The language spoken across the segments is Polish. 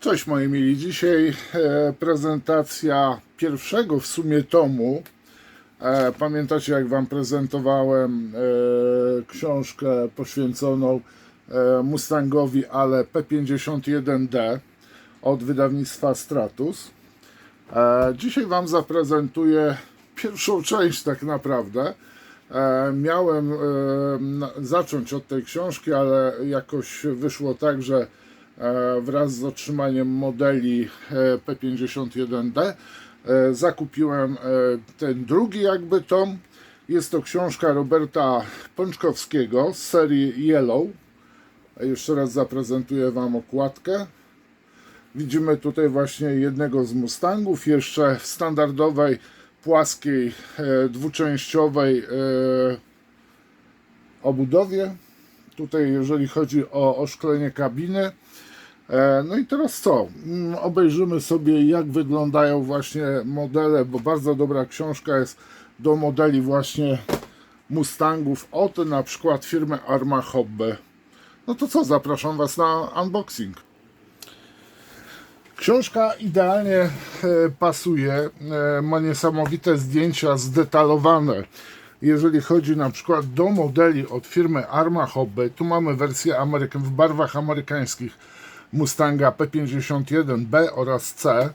Cześć moi mili, dzisiaj prezentacja pierwszego w sumie tomu. Pamiętacie, jak Wam prezentowałem książkę poświęconą Mustangowi, ale P51D od wydawnictwa Stratus. Dzisiaj Wam zaprezentuję pierwszą część tak naprawdę. Miałem zacząć od tej książki, ale jakoś wyszło tak, że wraz z otrzymaniem modeli P51D zakupiłem ten drugi jakby tom. Jest to książka Roberta Pączkowskiego z serii Yellow. Jeszcze raz zaprezentuję Wam okładkę. Widzimy tutaj właśnie jednego z Mustangów, jeszcze w standardowej, płaskiej, dwuczęściowej obudowie. Tutaj jeżeli chodzi o oszklenie kabiny. No i teraz co? Obejrzymy sobie, jak wyglądają właśnie modele, bo bardzo dobra książka jest do modeli właśnie Mustangów od na przykład firmy Arma Hobby. No to co? Zapraszam Was na unboxing. Książka idealnie pasuje, ma niesamowite zdjęcia zdetalowane. Jeżeli chodzi na przykład do modeli od firmy Arma Hobby, tu mamy wersję w barwach amerykańskich Mustanga P51B oraz C,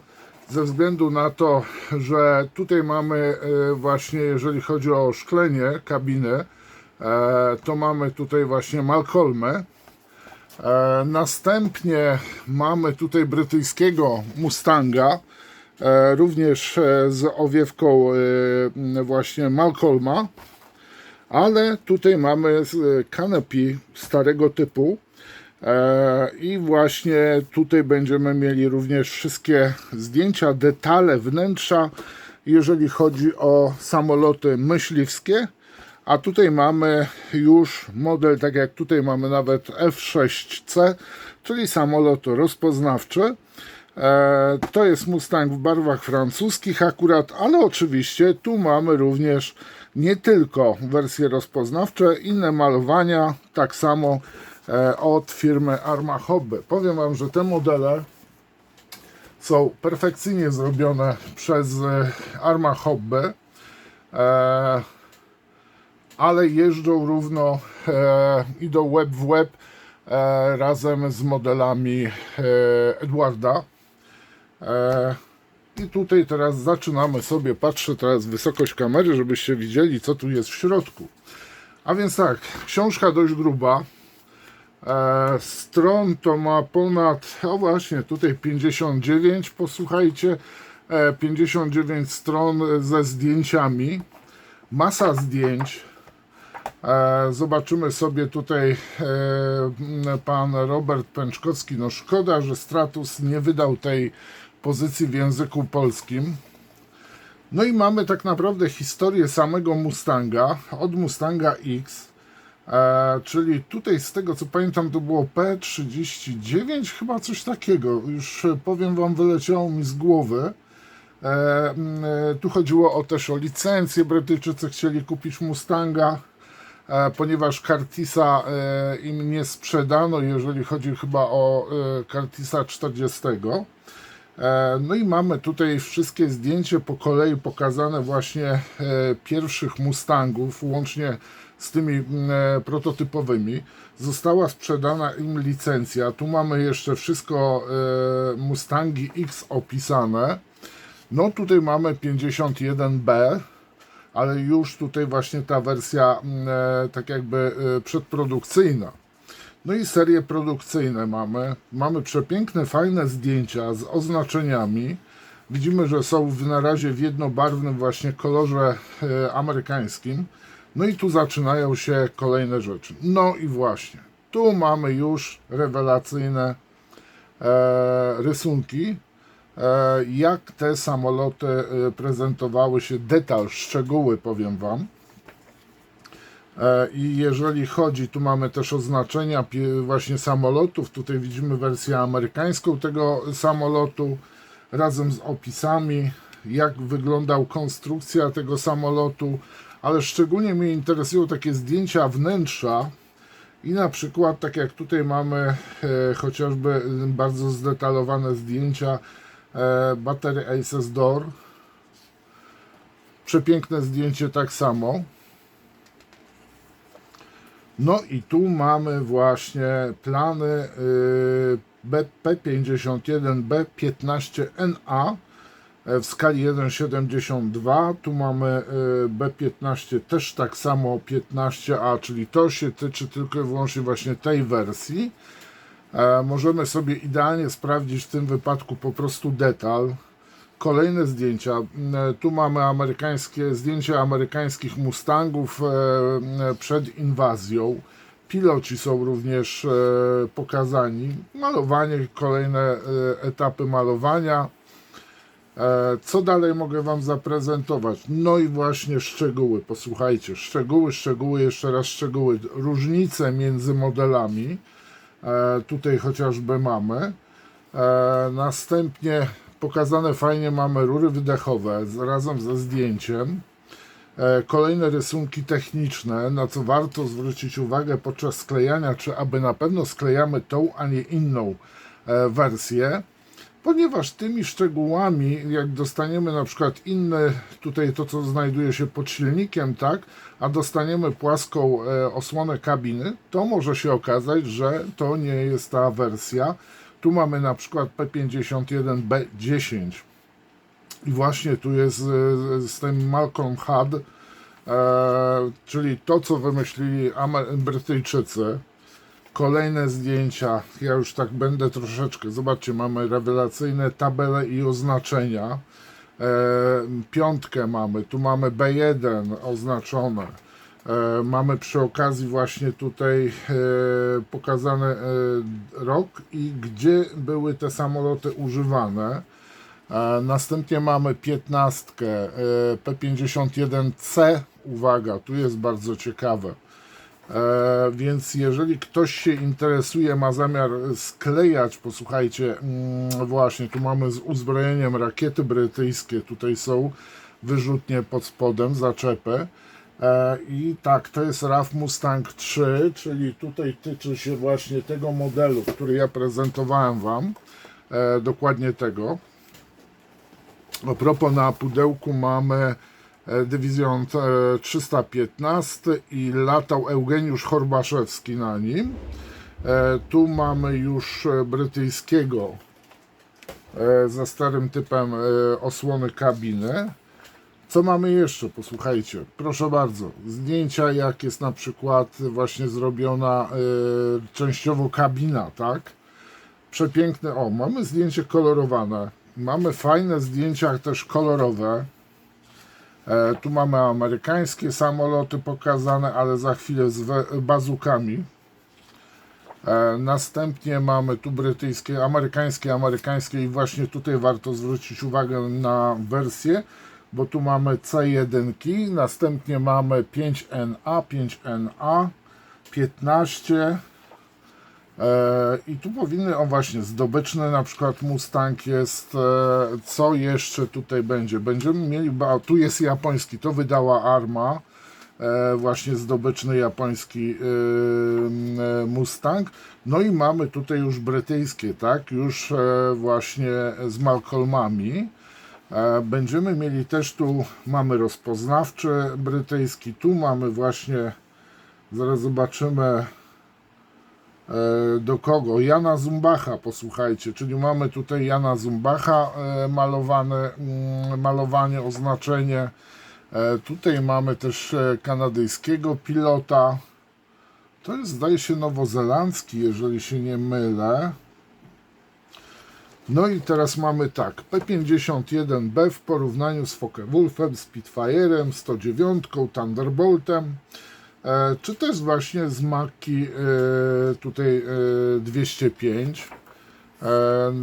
ze względu na to, że tutaj mamy właśnie, jeżeli chodzi o szklenie kabiny, to mamy tutaj właśnie Malcolmę. Następnie mamy tutaj brytyjskiego Mustanga, również z owiewką właśnie Malcolma, ale tutaj mamy canopy starego typu i właśnie tutaj będziemy mieli również wszystkie zdjęcia, detale wnętrza, jeżeli chodzi o samoloty myśliwskie. A tutaj mamy już model, tak jak tutaj mamy nawet F6C, czyli samolot rozpoznawczy. To jest Mustang w barwach francuskich akurat, ale oczywiście tu mamy również nie tylko wersje rozpoznawcze, inne malowania, tak samo od firmy Arma Hobby. Powiem Wam, że te modele są perfekcyjnie zrobione przez Arma Hobby, ale jeżdżą równo, idą łeb w łeb razem z modelami Edwarda. I tutaj teraz zaczynamy sobie, patrzę teraz wysokość kamery, żebyście widzieli, co tu jest w środku. A więc tak, książka dość gruba. Stron to ma ponad, o właśnie, tutaj 59, posłuchajcie, 59 stron ze zdjęciami. Masa zdjęć. Zobaczymy sobie tutaj pan Robert Pęczkowski. No szkoda, że Stratus nie wydał tej pozycji w języku polskim. No i mamy tak naprawdę historię samego Mustanga, od Mustanga X, czyli tutaj z tego co pamiętam to było P39, chyba coś takiego, już powiem Wam, wyleciało mi z głowy. Tu chodziło też o licencję, Brytyjczycy chcieli kupić Mustanga, ponieważ Curtisa im nie sprzedano, jeżeli chodzi chyba o Curtisa 40. No i mamy tutaj wszystkie zdjęcia po kolei pokazane właśnie pierwszych Mustangów, łącznie z tymi prototypowymi. Została sprzedana im licencja. Tu mamy jeszcze wszystko Mustangi X opisane. No tutaj mamy 51B, ale już tutaj właśnie ta wersja tak jakby przedprodukcyjna. No i serie produkcyjne mamy. Mamy przepiękne, fajne zdjęcia z oznaczeniami. Widzimy, że są na razie w jednobarwnym właśnie kolorze amerykańskim. No i tu zaczynają się kolejne rzeczy. No i właśnie, tu mamy już rewelacyjne rysunki. Jak te samoloty prezentowały się, detal, szczegóły powiem Wam. I jeżeli chodzi, tu mamy też oznaczenia właśnie samolotów, tutaj widzimy wersję amerykańską tego samolotu razem z opisami, jak wyglądał konstrukcja tego samolotu, ale szczególnie mnie interesują takie zdjęcia wnętrza, I na przykład, tak jak tutaj mamy chociażby bardzo zdetalowane zdjęcia baterii Aces Door. Przepiękne zdjęcie tak samo. No i tu mamy właśnie plany P51B15NA w skali 1,72. Tu mamy B15 też tak samo 15A, czyli to się tyczy tylko i wyłącznie właśnie tej wersji. Możemy sobie idealnie sprawdzić w tym wypadku po prostu detal. Kolejne zdjęcia. Tu mamy zdjęcia amerykańskich Mustangów przed inwazją. Piloci są również pokazani. Malowanie, kolejne etapy malowania. Co dalej mogę Wam zaprezentować? No i właśnie szczegóły. Posłuchajcie, szczegóły, jeszcze raz szczegóły. Różnice między modelami. Tutaj chociażby mamy. Następnie pokazane fajnie mamy rury wydechowe razem ze zdjęciem. Kolejne rysunki techniczne, na co warto zwrócić uwagę podczas sklejania, czy aby na pewno sklejamy tą, a nie inną wersję, ponieważ tymi szczegółami, jak dostaniemy na przykład inne, tutaj to co znajduje się pod silnikiem, tak, a dostaniemy płaską osłonę kabiny, to może się okazać, że to nie jest ta wersja. Tu mamy na przykład P51B10 i właśnie tu jest z tym Malcolm Hud, czyli to co wymyślili Brytyjczycy. Kolejne zdjęcia, ja już tak będę troszeczkę, zobaczcie, mamy rewelacyjne tabele i oznaczenia. Piątkę mamy, tu mamy B1 oznaczone. Mamy przy okazji właśnie tutaj pokazany rok i gdzie były te samoloty używane. Następnie mamy 15 P51C, uwaga, tu jest bardzo ciekawe. Więc jeżeli ktoś się interesuje, ma zamiar sklejać, posłuchajcie, właśnie tu mamy z uzbrojeniem rakiety brytyjskie, tutaj są wyrzutnie pod spodem, zaczepy. I tak, to jest RAF Mustang 3, czyli tutaj tyczy się właśnie tego modelu, który ja prezentowałem Wam, dokładnie tego. A propos, na pudełku mamy dywizjon 315 i latał Eugeniusz Horbaszewski na nim. Tu mamy już brytyjskiego za starym typem osłony kabiny. Co mamy jeszcze? Posłuchajcie, proszę bardzo, zdjęcia jak jest na przykład właśnie zrobiona częściowo kabina, tak? Przepiękne, o, mamy zdjęcie kolorowane, mamy fajne zdjęcia też kolorowe. Tu mamy amerykańskie samoloty pokazane, ale za chwilę z bazukami. Następnie mamy tu brytyjskie, amerykańskie i właśnie tutaj warto zwrócić uwagę na wersję, bo tu mamy C1, następnie mamy 5NA, 15 i tu powinny, o właśnie, zdobyczny na przykład Mustang jest, co jeszcze tutaj będzie? Będziemy mieli, tu jest japoński, to wydała Arma, właśnie zdobyczny japoński Mustang, no i mamy tutaj już brytyjskie, tak, już właśnie z Malcolmami. Będziemy mieli też, tu mamy rozpoznawczy brytyjski, tu mamy właśnie, zaraz zobaczymy do kogo, Jana Zumbacha, posłuchajcie, czyli mamy tutaj Jana Zumbacha malowanie, oznaczenie. Tutaj mamy też kanadyjskiego pilota, to jest, zdaje się, nowozelandzki, jeżeli się nie mylę. No i teraz mamy tak, P51B w porównaniu z Focke-Wulfem, Spitfire'em, 109, Thunderboltem, czy też właśnie z Macchi tutaj 205.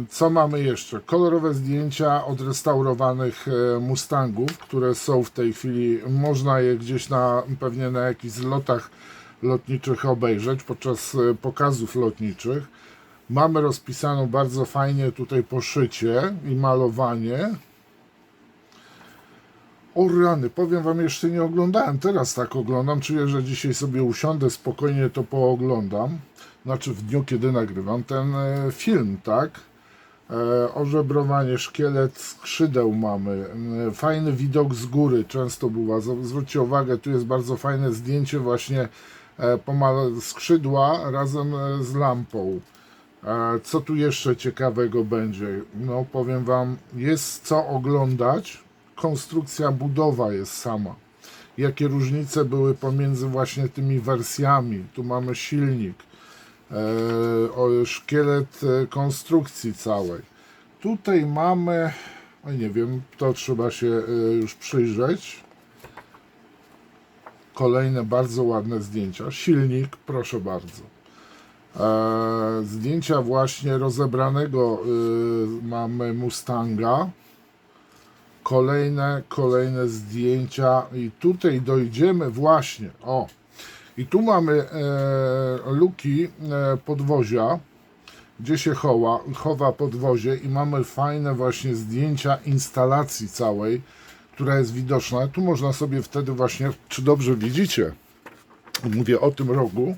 Co mamy jeszcze? Kolorowe zdjęcia odrestaurowanych Mustangów, które są w tej chwili, można je gdzieś pewnie na jakichś zlotach lotniczych obejrzeć podczas pokazów lotniczych. Mamy rozpisaną bardzo fajnie tutaj poszycie i malowanie. O rany, powiem wam, jeszcze nie oglądałem, teraz tak oglądam, czuję, że dzisiaj sobie usiądę, spokojnie to pooglądam, znaczy w dniu, kiedy nagrywam ten film, tak? Ożebrowanie, szkielet skrzydeł mamy, fajny widok z góry, często bywa, zwróćcie uwagę, tu jest bardzo fajne zdjęcie właśnie skrzydła razem z lampą. Co tu jeszcze ciekawego będzie? No powiem wam, jest co oglądać, konstrukcja, budowa jest sama. Jakie różnice były pomiędzy właśnie tymi wersjami, tu mamy silnik, szkielet konstrukcji całej. Tutaj mamy, no nie wiem, to trzeba się już przyjrzeć. Kolejne bardzo ładne zdjęcia. Silnik, proszę bardzo. Zdjęcia właśnie rozebranego mamy Mustanga. Kolejne zdjęcia i tutaj dojdziemy właśnie, o, i tu mamy luki podwozia, gdzie się chowa podwozie i mamy fajne właśnie zdjęcia instalacji całej, która jest widoczna. Tu można sobie wtedy właśnie, czy dobrze widzicie, mówię o tym rogu.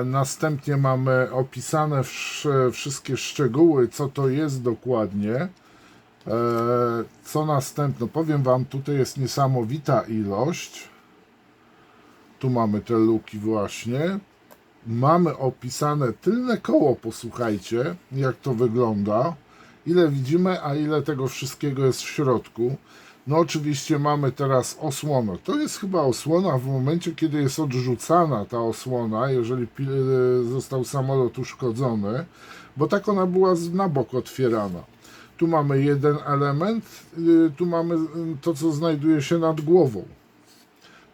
Następnie mamy opisane wszystkie szczegóły, co to jest dokładnie. Co następne? Powiem wam, tutaj jest niesamowita ilość. Tu mamy te luki właśnie. Mamy opisane tylne koło, posłuchajcie, jak to wygląda. Ile widzimy, a ile tego wszystkiego jest w środku. No oczywiście mamy teraz osłonę. To jest chyba osłona w momencie, kiedy jest odrzucana ta osłona, jeżeli został samolot uszkodzony, bo tak ona była na bok otwierana. Tu mamy jeden element, tu mamy to, co znajduje się nad głową.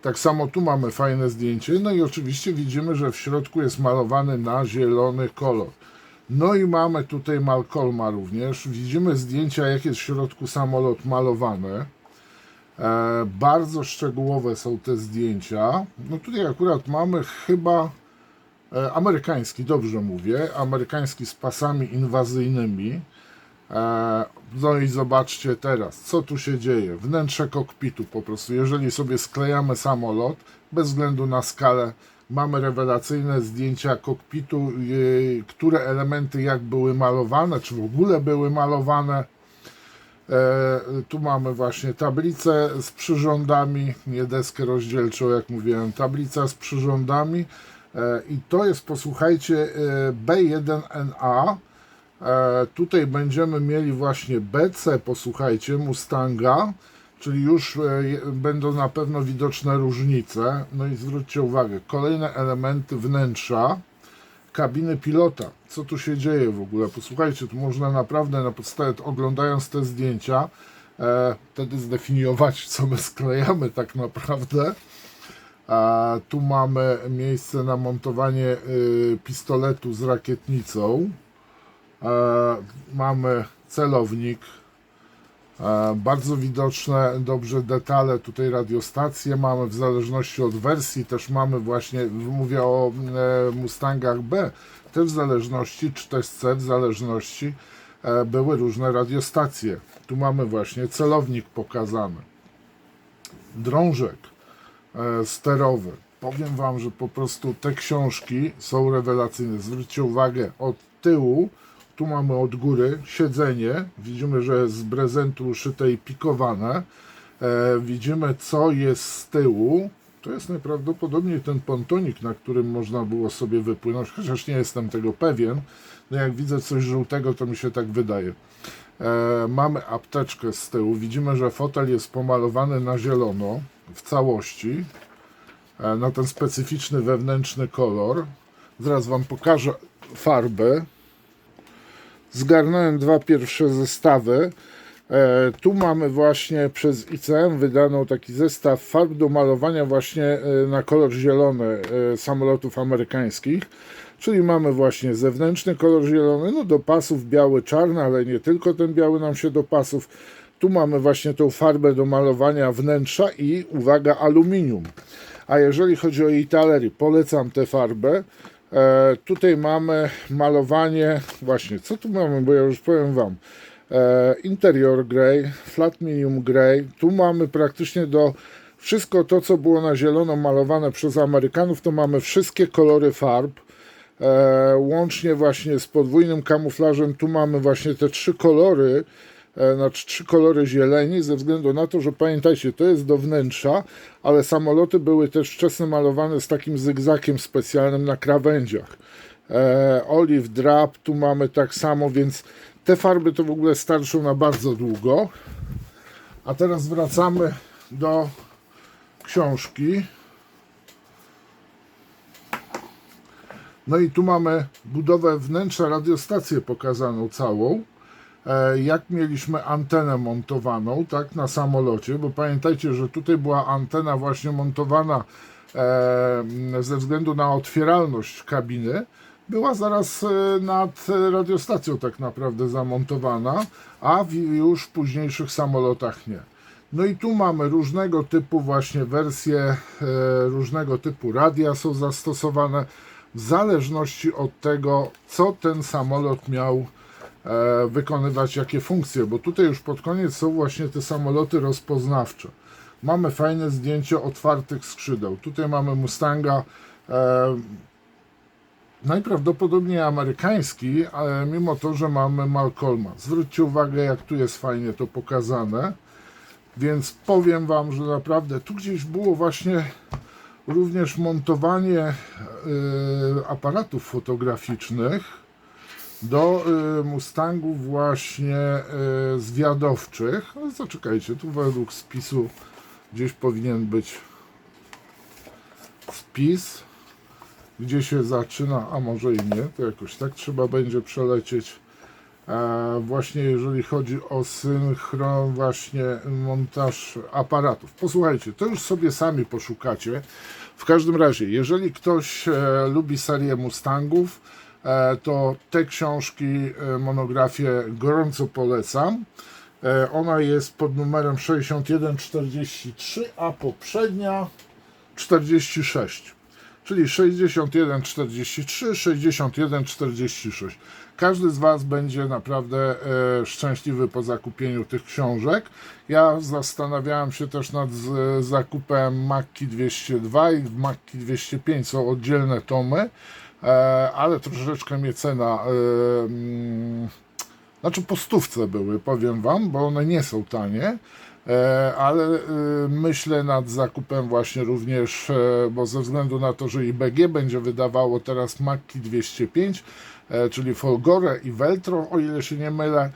Tak samo tu mamy fajne zdjęcie, no i oczywiście widzimy, że w środku jest malowany na zielony kolor. No i mamy tutaj Malcolma również. Widzimy zdjęcia, jak jest w środku samolot malowany. Bardzo szczegółowe są te zdjęcia. No tutaj akurat mamy chyba amerykański, dobrze mówię, amerykański z pasami inwazyjnymi. No i zobaczcie teraz, co tu się dzieje. Wnętrze kokpitu po prostu. Jeżeli sobie sklejamy samolot, bez względu na skalę, mamy rewelacyjne zdjęcia kokpitu, które elementy jak były malowane, czy w ogóle były malowane. Tu mamy właśnie tablicę z przyrządami, nie deskę rozdzielczą, jak mówiłem, tablica z przyrządami. I to jest, posłuchajcie, B1NA. Tutaj będziemy mieli właśnie BC, posłuchajcie, Mustanga, czyli już będą na pewno widoczne różnice. No i zwróćcie uwagę, kolejne elementy wnętrza kabiny pilota. Co tu się dzieje w ogóle? Posłuchajcie, tu można naprawdę na podstawie, oglądając te zdjęcia, wtedy zdefiniować, co my sklejamy tak naprawdę. Tu mamy miejsce na montowanie pistoletu z rakietnicą. Mamy celownik, bardzo widoczne dobrze detale, tutaj radiostacje mamy w zależności od wersji, też mamy właśnie, mówię o Mustangach B, też w zależności, czy też C, w zależności były różne radiostacje. Tu mamy właśnie celownik pokazany, drążek sterowy. Powiem wam, że po prostu te książki są rewelacyjne. Zwróćcie uwagę, od tyłu, tu mamy od góry siedzenie, widzimy, że jest z prezentu szyte i pikowane. Widzimy, co jest z tyłu. To jest najprawdopodobniej ten pontonik, na którym można było sobie wypłynąć, chociaż nie jestem tego pewien. No jak widzę coś żółtego, to mi się tak wydaje. Mamy apteczkę z tyłu. Widzimy, że fotel jest pomalowany na zielono w całości, na ten specyficzny wewnętrzny kolor. Zaraz wam pokażę farbę. Zgarnąłem dwa pierwsze zestawy. Tu mamy właśnie przez ICM wydaną taki zestaw farb do malowania właśnie na kolor zielony samolotów amerykańskich. Czyli mamy właśnie zewnętrzny kolor zielony, no do pasów biały, czarny, ale nie tylko ten biały nam się do pasów. Tu mamy właśnie tą farbę do malowania wnętrza i uwaga, aluminium. A jeżeli chodzi o Italeri, polecam tę farbę. Tutaj mamy malowanie, właśnie, co tu mamy, bo ja już powiem wam. Interior Grey, Flat Medium Grey. Tu mamy praktycznie wszystko to, co było na zielono malowane przez Amerykanów, to mamy wszystkie kolory farb. Łącznie właśnie z podwójnym kamuflażem. Tu mamy właśnie te 3 kolory, znaczy 3 kolory zieleni, ze względu na to, że pamiętajcie, to jest do wnętrza, ale samoloty były też wczesne malowane z takim zygzakiem specjalnym na krawędziach. Olive Drab, tu mamy tak samo, więc te farby to w ogóle starczą na bardzo długo. A teraz wracamy do książki. No i tu mamy budowę wnętrza, radiostację pokazaną całą. Jak mieliśmy antenę montowaną, tak, na samolocie, bo pamiętajcie, że tutaj była antena właśnie montowana ze względu na otwieralność kabiny. Była zaraz nad radiostacją tak naprawdę zamontowana, a w już późniejszych samolotach nie. No i tu mamy różnego typu właśnie wersje, różnego typu radia są zastosowane w zależności od tego, co ten samolot miał wykonywać, jakie funkcje, bo tutaj już pod koniec są właśnie te samoloty rozpoznawcze. Mamy fajne zdjęcie otwartych skrzydeł. Tutaj mamy Mustanga, najprawdopodobniej amerykański, ale mimo to, że mamy Malcolma. Zwróćcie uwagę, jak tu jest fajnie to pokazane. Więc powiem Wam, że naprawdę tu gdzieś było właśnie również montowanie aparatów fotograficznych do Mustangów właśnie zwiadowczych. Ale zaczekajcie, tu według spisu gdzieś powinien być spis, gdzie się zaczyna, a może i nie, to jakoś tak trzeba będzie przelecieć. Właśnie jeżeli chodzi o synchron, właśnie montaż aparatów. Posłuchajcie, to już sobie sami poszukacie. W każdym razie, jeżeli ktoś lubi serię Mustangów, to te książki, monografię gorąco polecam. Ona jest pod numerem 6143, a poprzednia 46. Czyli 6143, 6146. Każdy z Was będzie naprawdę szczęśliwy po zakupieniu tych książek. Ja zastanawiałem się też nad zakupem Macki 202 i Macki 205. Są oddzielne tomy, ale troszeczkę mnie cena, znaczy po stówce były, powiem Wam, bo one nie są tanie. Ale myślę nad zakupem właśnie również, bo ze względu na to, że IBG będzie wydawało teraz Macki 205, czyli Folgore i Veltro, o ile się nie mylę,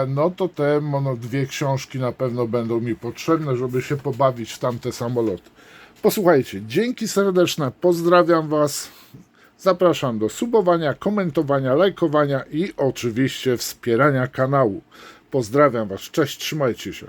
no to te dwie książki na pewno będą mi potrzebne, żeby się pobawić w tamte samoloty. Posłuchajcie, dzięki serdeczne, pozdrawiam Was, zapraszam do subowania, komentowania, lajkowania i oczywiście wspierania kanału. Pozdrawiam Was, cześć, trzymajcie się.